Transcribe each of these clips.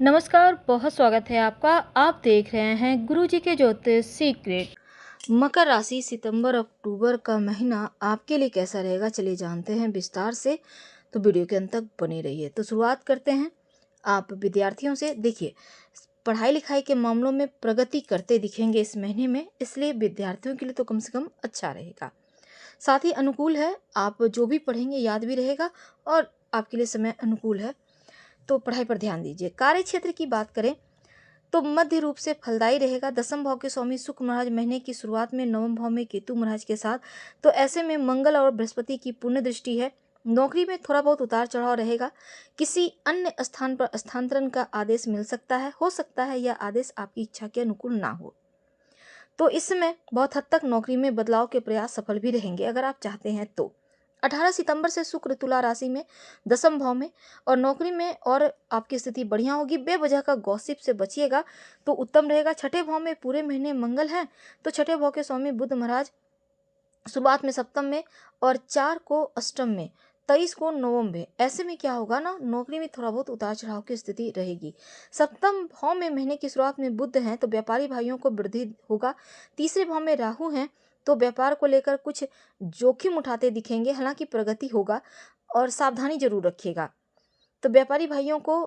नमस्कार, बहुत स्वागत है आपका। आप देख रहे हैं गुरुजी के ज्योतिष सीक्रेट। मकर राशि सितंबर अक्टूबर का महीना आपके लिए कैसा रहेगा, चलिए जानते हैं विस्तार से। तो वीडियो के अंत तक बने रहिए। तो शुरुआत करते हैं आप विद्यार्थियों से। देखिए, पढ़ाई लिखाई के मामलों में प्रगति करते दिखेंगे इस महीने में, इसलिए विद्यार्थियों के लिए तो कम से कम अच्छा रहेगा। साथ ही अनुकूल है, आप जो भी पढ़ेंगे याद भी रहेगा और आपके लिए समय अनुकूल है, तो पढ़ाई पर ध्यान दीजिए। कार्य क्षेत्र की बात करें तो मध्य रूप से फलदायी रहेगा। दसम भाव के स्वामी शुक्र महाराज महीने की शुरुआत में नवम भाव में केतु महाराज के साथ, तो ऐसे में मंगल और बृहस्पति की पुण्य दृष्टि है। नौकरी में थोड़ा बहुत उतार चढ़ाव रहेगा। किसी अन्य स्थान पर स्थानांतरण का आदेश मिल सकता है, हो सकता है यह आदेश आपकी इच्छा के अनुकूल ना हो, तो इस समय बहुत हद तक नौकरी में बदलाव के प्रयास सफल भी रहेंगे अगर आप चाहते हैं तो। 18 सितंबर से शुक्र तुला राशि में दसम भाव में और नौकरी में और आपकी स्थिति बढ़िया होगी। बेवजह का गॉसिप से बचिएगा तो उत्तम रहेगा। छठे भाव में पूरे महीने मंगल है, तो छठे भाव के स्वामी बुध महाराज शुरुआत में सप्तम में और 4 को अष्टम में, 23 को नवम में। ऐसे में क्या होगा ना, नौकरी में थोड़ा बहुत उतार चढ़ाव की स्थिति रहेगी। सप्तम भाव में महीने की शुरुआत में बुध हैं, तो व्यापारी भाइयों को वृद्धि होगा। तीसरे भाव में राहु हैं, तो व्यापार को लेकर कुछ जोखिम उठाते दिखेंगे, हालांकि प्रगति होगा और सावधानी जरूर रखिएगा। तो व्यापारी भाइयों को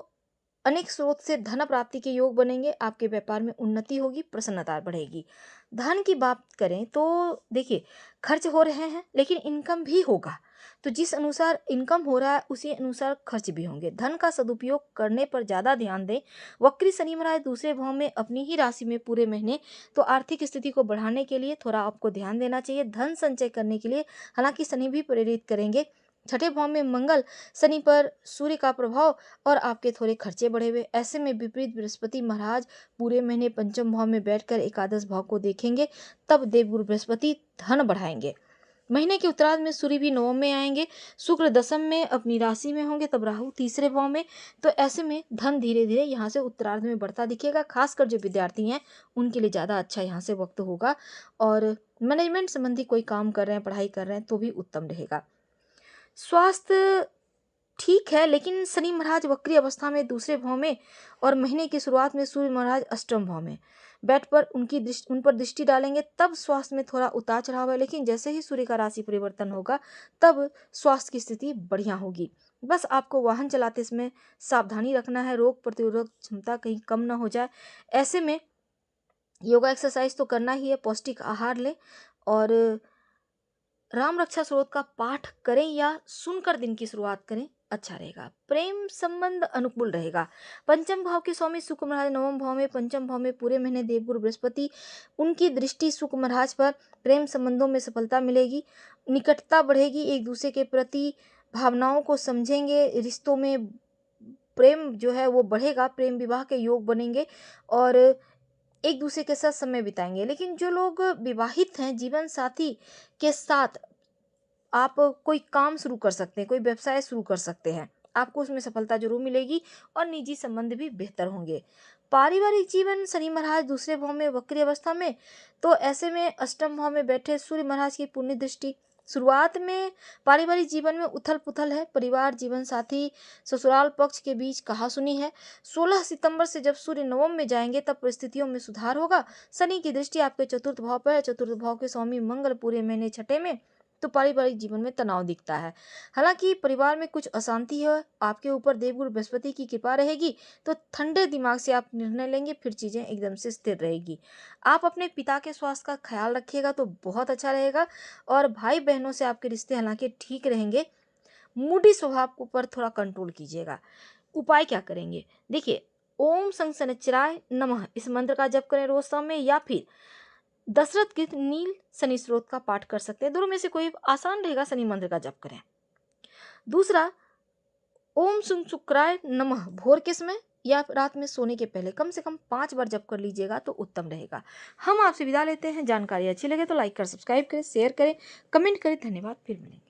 अनेक स्रोत से धन प्राप्ति के योग बनेंगे। आपके व्यापार में उन्नति होगी, प्रसन्नता बढ़ेगी। धन की बात करें तो देखिए, खर्च हो रहे हैं लेकिन इनकम भी होगा, तो जिस अनुसार इनकम हो रहा है उसी अनुसार खर्च भी होंगे। धन का सदुपयोग करने पर ज़्यादा ध्यान दें। वक्री शनि महाराज दूसरे भाव में अपनी ही राशि में पूरे महीने, तो आर्थिक स्थिति को बढ़ाने के लिए थोड़ा आपको ध्यान देना चाहिए। धन संचय करने के लिए हालांकि शनि भी प्रेरित करेंगे। छठे भाव में मंगल, शनि पर सूर्य का प्रभाव और आपके थोड़े खर्चे बढ़े हुए। ऐसे में विपरीत बृहस्पति महाराज पूरे महीने पंचम भाव में बैठकर एकादश भाव को देखेंगे, तब देवगुरु बृहस्पति धन बढ़ाएंगे। महीने के उत्तरार्ध में सूर्य भी नवम में आएंगे, शुक्र दसम में अपनी राशि में होंगे, तब राहु तीसरे भाव में। तो ऐसे में धन धीरे धीरे यहाँ से उत्तरार्ध में बढ़ता दिखेगा। खासकर जो विद्यार्थी हैं उनके लिए ज़्यादा अच्छा यहाँ से वक्त होगा, और मैनेजमेंट संबंधी कोई काम कर रहे हैं, पढ़ाई कर रहे हैं तो भी उत्तम रहेगा। स्वास्थ्य ठीक है, लेकिन शनि महाराज वक्री अवस्था में दूसरे भाव में और महीने की शुरुआत में सूर्य महाराज अष्टम भाव में बैठ पर उन पर दृष्टि डालेंगे, तब स्वास्थ्य में थोड़ा उतार चढ़ाव है। लेकिन जैसे ही सूर्य का राशि परिवर्तन होगा तब स्वास्थ्य की स्थिति बढ़िया होगी। बस आपको वाहन चलाते समय सावधानी रखना है, रोग प्रतिरोधक क्षमता कहीं कम ना हो जाए। ऐसे में योगा एक्सरसाइज तो करना ही है, पौष्टिक आहार लें और राम रक्षा स्रोत का पाठ करें या सुनकर दिन की शुरुआत करें, अच्छा रहेगा। प्रेम संबंध अनुकूल रहेगा। पंचम भाव के स्वामी शुक्र महाराज नवम भाव में, पंचम भाव में पूरे महीने देवगुरु बृहस्पति, उनकी दृष्टि शुक्र महाराज पर। प्रेम संबंधों में सफलता मिलेगी, निकटता बढ़ेगी, एक दूसरे के प्रति भावनाओं को समझेंगे, रिश्तों में प्रेम जो है वो बढ़ेगा, प्रेम विवाह के योग बनेंगे और एक दूसरे के साथ समय बिताएंगे। लेकिन जो लोग विवाहित हैं, जीवन साथी के साथ आप कोई काम शुरू कर सकते हैं, कोई व्यवसाय शुरू कर सकते हैं, आपको उसमें सफलता जरूर मिलेगी और निजी संबंध भी बेहतर होंगे। पारिवारिक जीवन, शनि महाराज दूसरे भाव में वक्री अवस्था में, तो ऐसे में अष्टम भाव में बैठे सूर्य महाराज की पुण्य दृष्टि। शुरुआत में पारिवारिक जीवन में उथल पुथल है, परिवार जीवन साथी ससुराल पक्ष के बीच कहासुनी है। 16 सितंबर से जब सूर्य नवम में जाएंगे तब परिस्थितियों में सुधार होगा। शनि की दृष्टि आपके चतुर्थ भाव पर है, चतुर्थ भाव के स्वामी मंगल पूरे महीने छठे में, तो पारिवारिक जीवन में तनाव दिखता है। हालांकि परिवार में कुछ अशांति है, आपके ऊपर देवगुरु बृहस्पति की कृपा रहेगी, तो ठंडे दिमाग से आप निर्णय लेंगे, फिर चीजें एकदम से स्थिर रहेगी। आप अपने पिता के स्वास्थ्य का ख्याल रखिएगा तो बहुत अच्छा रहेगा, और भाई बहनों से आपके रिश्ते हालांकि ठीक रहेंगे। मूडी स्वभाव पर थोड़ा कंट्रोल कीजिएगा। उपाय क्या करेंगे, देखिए, ओम संग शनिश्चराय नमः इस मंत्र का जप करें रोज शाम में, या फिर दशरथ गीत नील शनि स्रोत का पाठ कर सकते हैं। दोनों में से कोई आसान रहेगा, शनि मंत्र का जप करें। दूसरा, ओम सुन शुक्राय नमः भोर के समय या रात में सोने के पहले कम से कम 5 बार जप कर लीजिएगा तो उत्तम रहेगा। हम आपसे विदा लेते हैं। जानकारी अच्छी लगे तो लाइक कर, सब्सक्राइब करें, शेयर करें, कमेंट करें। धन्यवाद, फिर मिलेंगे।